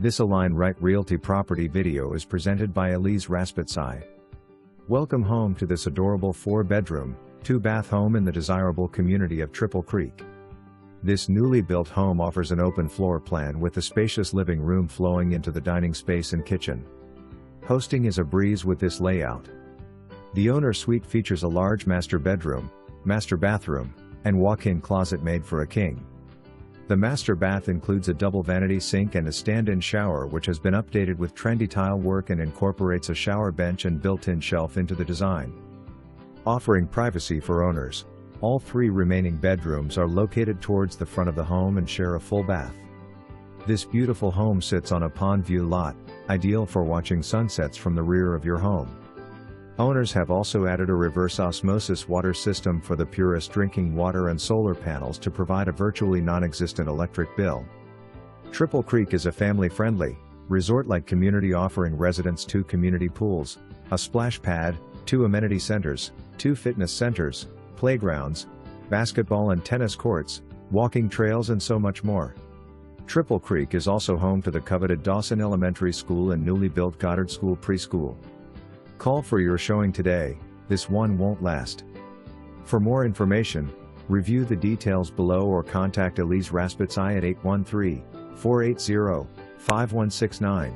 This Align Right Realty property video is presented by Elise Raspitsai. Welcome home to this adorable 4-bedroom, 2-bath home in the desirable community of Triple Creek. This newly built home offers an open floor plan with a spacious living room flowing into the dining space and kitchen. Hosting is a breeze with this layout. The owner suite features a large master bedroom, master bathroom, and walk-in closet made for a king. The master bath includes a double vanity sink and a stand-in shower which has been updated with trendy tile work and incorporates a shower bench and built-in shelf into the design. Offering privacy for owners, all 3 remaining bedrooms are located towards the front of the home and share a full bath. This beautiful home sits on a pond view lot, ideal for watching sunsets from the rear of your home. Owners have also added a reverse osmosis water system for the purest drinking water and solar panels to provide a virtually non-existent electric bill. Triple Creek is a family-friendly, resort-like community offering residents 2 community pools, a splash pad, 2 amenity centers, 2 fitness centers, playgrounds, basketball and tennis courts, walking trails and so much more. Triple Creek is also home to the coveted Dawson Elementary School and newly built Goddard School preschool. Call for your showing today, this one won't last. For more information, review the details below or contact Elise Raspitsai at 813-480-5169.